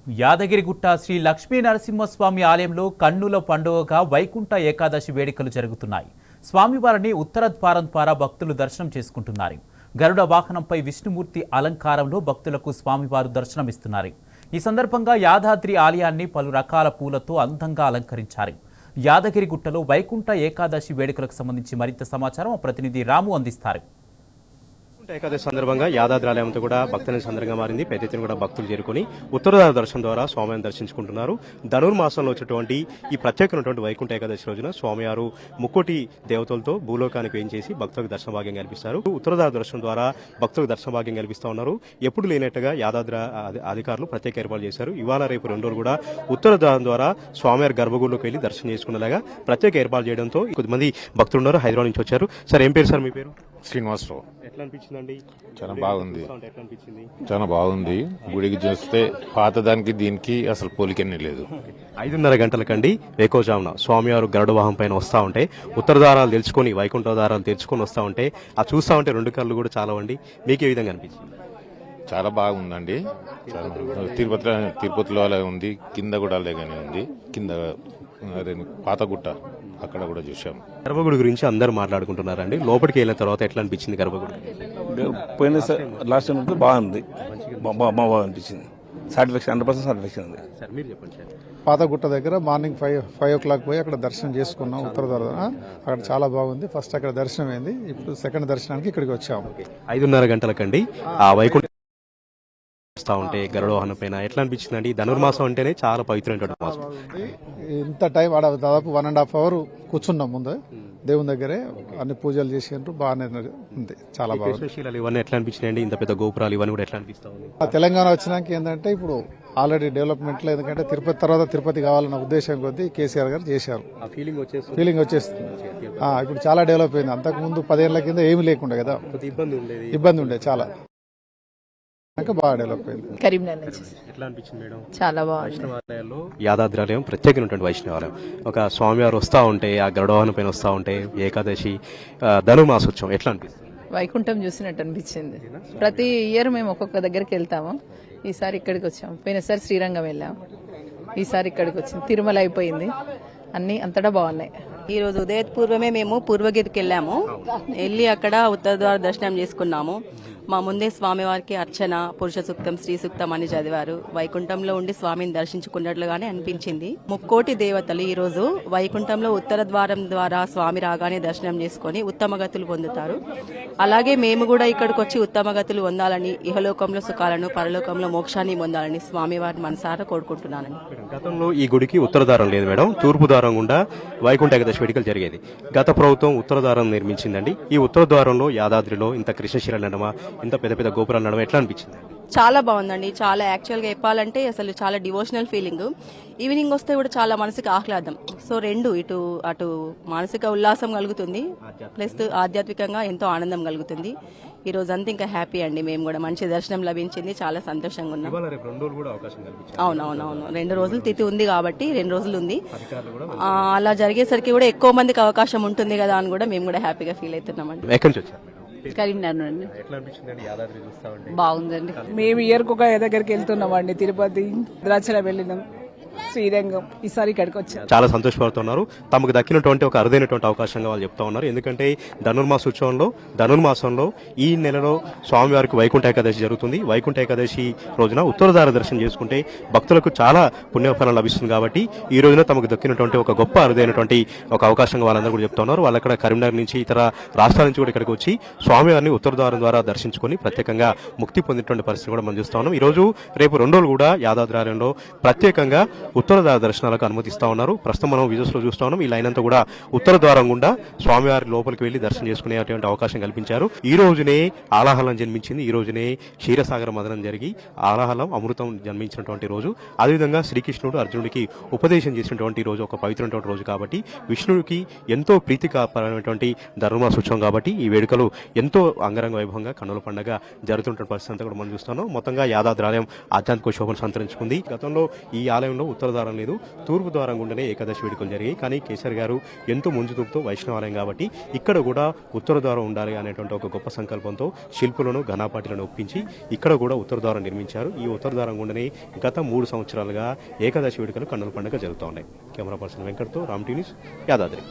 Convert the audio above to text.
యాదగిరిగుట్ట శ్రీ లక్ష్మీ నరసింహస్వామి ఆలయంలో కన్నుల పండుగగా వైకుంఠ ఏకాదశి వేడుకలు జరుగుతున్నాయి. స్వామివారిని ఉత్తర ద్వారం ద్వారా భక్తులు దర్శనం చేసుకుంటున్నారు. గరుడ వాహనంపై విష్ణుమూర్తి అలంకారంలో భక్తులకు స్వామివారు దర్శనమిస్తున్నారు. ఈ సందర్భంగా యాదాద్రి ఆలయాన్ని పలు రకాల పూలతో అందంగా అలంకరించారు. యాదగిరిగుట్టలో వైకుంఠ ఏకాదశి వేడుకలకు సంబంధించి మరింత సమాచారం ప్రతినిధి రాము అందిస్తారు. ఏకాదశి సందర్భంగా యాదాద్రి ఆలయంతో కూడా భక్తుల సందర్భంగా మారింది. పెద్ద ఎత్తున కూడా భక్తులు చేరుకుని ఉత్తరద్వార దర్శనం ద్వారా స్వామివారిని దర్శించుకుంటున్నారు. ధనుర్మాసంలో వచ్చేటువంటి ఈ ప్రత్యేకమైనటువంటి వైకుంఠ ఏకాదశి రోజున స్వామివారు ముక్కోటి దేవతలతో భూలోకానికి వేయించేసి భక్తులకు దర్శన భాగ్యం కల్పిస్తారు. ఉత్తరద్వార దర్శనం ద్వారా భక్తులకు దర్శన భాగ్యం కల్పిస్తూ ఉన్నారు. ఎప్పుడు లేనట్టుగా యాదాద్రి అధికారులు ప్రత్యేక ఏర్పాటు చేశారు. ఇవాళ రేపు 2 రోజులు కూడా ఉత్తరద్వారం ద్వారా స్వామివారి గర్భగుడిలోకి వెళ్లి దర్శనం చేసుకునేలాగా ప్రత్యేక ఏర్పాటు చేయడంతో కొద్దిమంది భక్తులు ఉన్నారు. హైదరాబాద్ నుంచి వచ్చారు. సార్, ఏం పేరు సార్ మీ పేరు? శ్రీనివాసరావు. ఎట్లా అనిపించిందండి? చాలా బాగుంది, చాలా బాగుంది. గుడికి చూస్తే పాతదానికి దీనికి అసలు పోలికనే లేదు. 5:30 గంటలకండి వేకోజామున స్వామివారు గరుడ వాహనం పైన వస్తూ ఉంటే ఉత్తరద్వారాలు తెలుసుకొని వైకుంఠ ద్వారాలు తెలుసుకొని వస్తూ ఉంటే ఆ చూస్తూ ఉంటే 2 కళ్ళు కూడా చాలా అండి. మీకు ఏ విధంగా అనిపించింది? చాలా బాగుందండి. తిరుపతిలో అలా ఉంది, కింద కూడా అలాగనే ఉంది. కింద పాతగుట్ట అక్కడ కూడా చూసాం. గర్భగుడి గురించి అందరూ మాట్లాడుకుంటున్నారండి. లోపలికి వెళ్ళిన తర్వాత ఎట్లా అనిపించింది గర్భగుడి? పోయిన లాస్ట్ టైం బాగుంది, బాగా అనిపించింది. సాటిస్ఫాక్షన్ 100% సాటిస్ఫాక్షన్ ఉంది. సార్, మీరు చెప్పండి సార్. పాతగుట్ట దగ్గర మార్నింగ్ 5 o'clock పోయి అక్కడ దర్శనం చేసుకున్నాం. ఉత్తరద్వార అక్కడ చాలా బాగుంది. ఫస్ట్ అక్కడ దర్శనం అయింది. ఇప్పుడు సెకండ్ దర్శనానికి ఇక్కడికి వచ్చాము. 5:30 గంటలకండి ఆ వైకుంఠ వస్తా ఉంటే గరుడ వాహనం పైన ఎట్లా అనిపించిందండి? ధనుర్మాసం అంటేనే చాలా పవిత్రమైన మాసం. ఇంత టైం ఆడ దాదాపు 1.5 hours కూర్చున్నాం ముందు దేవుని దగ్గరే. అన్ని పూజలు చేసినారు. బాగానే ఉంది, చాలా బాగుంది. ఇవన్నీ ఎట్లా అనిపించినాయండి? ఇంత పెద్ద గోపురాలు ఇవన్నీ కూడా ఎట్లా అనిపిస్తా ఉంది? తెలంగాణ వచ్చినాక ఏంటంటే ఇప్పుడు ఆల్రెడీ డెవలప్మెంట్ లో, ఎందుకంటే తిరుపతి తర్వాత తిరుపతి కావాలన్న ఉద్దేశం కొద్దీ కేసీఆర్ గారు చేశారు. ఫీలింగ్ వచ్చేస్తుంది. ఇప్పుడు చాలా డెవలప్ అయింది. అంతకు ముందు 10 ఏళ్ల కింద ఏమీ లేకుండా కదా, ఇబ్బంది ఉండేది చాలా. బాగా డెవలప్ అయింది. కరీంనగర్ చాలా బాగుంది. యాదాద్రి ఆలయం ప్రత్యేకమైనటువంటి వైష్ణవాలయం. ఒక స్వామివారు వస్తూ ఉంటే ఆ గరుడవాహనం పైన వస్తూ ఉంటే ఏకాదశి ధనుర్మాసోత్సవం ఎట్లా అనిపిస్తుంది? వైకుంఠం చూసినట్టు అనిపించింది. ప్రతి ఇయర్ మేము ఒక్కొక్క దగ్గరికి వెళ్తాము. ఈసారి ఇక్కడికి వచ్చాము. పోయినసారి శ్రీరంగం వెళ్ళాము, ఈసారి ఇక్కడికి వచ్చింది. తిరుమల అయిపోయింది. అన్ని అంతటా బాగున్నాయి. ఈ రోజు ఉదయపూర్వమే మేము పూర్వగిరికి వెళ్ళాము. వెళ్ళి అక్కడ ఉత్తర ద్వార దర్శనం చేసుకున్నాము. మా ముందే స్వామివారికి అర్చన, పురుష సూక్తం, స్త్రీ సూక్తం అని చదివారు. వైకుంఠంలో ఉండి స్వామిని దర్శించుకున్నట్లుగానే అనిపించింది. ముక్కోటి దేవతలు ఈ రోజు వైకుంఠంలో ఉత్తర ద్వారం ద్వారా స్వామి రాగానే దర్శనం చేసుకుని ఉత్తమ గతులు పొందుతారు. అలాగే మేము కూడా ఇక్కడికి వచ్చి ఉత్తమ గతులు పొందాలని, ఇహలోకంలో సుఖాలను, పరలోకంలో మోక్షాన్ని పొందాలని స్వామివారిని మనసారా కోరుకుంటున్నానని. గతంలో ఈ గుడికి ఉత్తర ద్వారం లేదు మేడం, తూర్పు ద్వారం గుండా వైకుంఠ ఏకాదశి వేడుకలు జరిగేది. గత ప్రభుత్వం ఉత్తర ద్వారం నిర్మించిందండి. ఈ ఉత్తర ద్వారంలో యాదాద్రిలో ఇంత కృష్ణశిల నడమ, ఇంత పెద్ద పెద్ద గోపురాలు నడమ ఎట్లా అనిపించింది? చాలా బాగుందండి. చాలా యాక్చువల్ గా చెప్పాలంటే అసలు చాలా డివోషనల్ ఫీలింగ్. ఈవినింగ్ వస్తే కూడా చాలా మనసుకి ఆహ్లాదం. సో ఇటు అటు మానసిక ఉల్లాసం కలుగుతుంది, ప్లస్ ఆధ్యాత్మికంగా ఎంతో ఆనందం కలుగుతుంది. ఈ రోజు అంతా ఇంకా హ్యాపీ అండి. మేము కూడా మంచి దర్శనం లభించింది, చాలా సంతోషంగా ఉన్నాం. అవునవునవును, 2 రోజులు తిథి ఉంది కాబట్టి 2 రోజులు ఉంది. అలా జరిగేసరికి కూడా ఎక్కువ మందికి అవకాశం ఉంటుంది కదా అని కూడా మేము కూడా హ్యాపీగా ఫీల్ అవుతున్నామండి. కరీంనగర్ అండి. బాగుందండి. మేము ఇయర్కి ఒక దగ్గరికి వెళ్తున్నామండి. తిరుపతి, భద్రాచలం వెళ్ళినాం, శ్రీరంగం. ఈసారి ఇక్కడికి వచ్చారు. చాలా సంతోషపడుతున్నారు. తమకు దక్కినటువంటి ఒక అరుదైనటువంటి అవకాశంగా వాళ్ళు చెప్తా ఉన్నారు. ఎందుకంటే ధనుర్మాసంలో ఈ నెలలో స్వామివారికి వైకుంఠ ఏకాదశి జరుగుతుంది. వైకుంఠ ఏకాదశి రోజున ఉత్తరద్వార దర్శనం చేసుకుంటే భక్తులకు చాలా పుణ్యఫలం లభిస్తుంది. కాబట్టి ఈ రోజున తమకు దక్కినటువంటి ఒక గొప్ప అరుదైనటువంటి ఒక అవకాశంగా వాళ్ళందరూ కూడా చెప్తా ఉన్నారు. వాళ్ళు అక్కడ కరీంనగర్ నుంచి, ఇతర రాష్ట్రాల నుంచి కూడా ఇక్కడికి వచ్చి స్వామివారిని ఉత్తరద్వారం ద్వారా దర్శించుకుని ప్రత్యేకంగా ముక్తి పొందినటువంటి పరిస్థితి కూడా మనం చూస్తా ఉన్నాం. ఈ రోజు రేపు 2 రోజులు కూడా యాదాద్రి ఆలయంలో ప్రత్యేకంగా ఉత్తరద్వార దర్శనాలకు అనుమతిస్తా ఉన్నారు. ప్రస్తుతం మనం విజువల్స్ లో చూస్తా ఉన్నాం. ఈ లైన్ అంతా కూడా ఉత్తర ద్వారం గుండా స్వామివారి లోపలికి వెళ్లి దర్శనం చేసుకునేటువంటి అవకాశం కల్పించారు. ఈ రోజునే ఆలాహలం జన్మించింది. ఈ రోజునే క్షీరసాగర మదనం జరిగి ఆలాహలం అమృతం జన్మించినటువంటి రోజు. అదేవిధంగా శ్రీకృష్ణుడు అర్జునుడికి ఉపదేశం చేసినటువంటి రోజు, ఒక పవిత్రమైనటువంటి రోజు కాబట్టి విష్ణుడికి ఎంతో ప్రీతికరమైనటువంటి ధనుర్మాసోత్సవం కాబట్టి ఈ వేడుకలు ఎంతో అంగరంగ వైభవంగా కన్నుల పండుగ జరుగుతున్న పరిస్థితి అంతా కూడా మనం చూస్తున్నాం. మొత్తంగా యాదాద్రి ఆలయం ఆధ్యాత్మిక శోభను సంతరించుకుంది. గతంలో ఈ ఆలయంలో ఉత్తర ద్వారం లేదు, తూర్పు ద్వారం గుండానే ఏకాదశి వేడుకలు జరిగాయి. కానీ కేసీఆర్ గారు ఎంతో ముందు చూపుతో వైష్ణవాలయం కాబట్టి ఇక్కడ కూడా ఉత్తర ద్వారం ఉండాలి అనేటువంటి ఒక గొప్ప సంకల్పంతో శిల్పులను ఘనాపాటిలను ఒప్పించి ఇక్కడ కూడా ఉత్తర ద్వారం నిర్మించారు. ఈ ఉత్తర ద్వారం గుండానే గత 3 సంవత్సరాలుగా ఏకాదశి వేడుకలు కన్నుల పండుగ జరుగుతూ ఉన్నాయి. కెమెరా పర్సన్ వెంకట్తో రామ్ టీవీ న్యూస్, యాదాద్రి.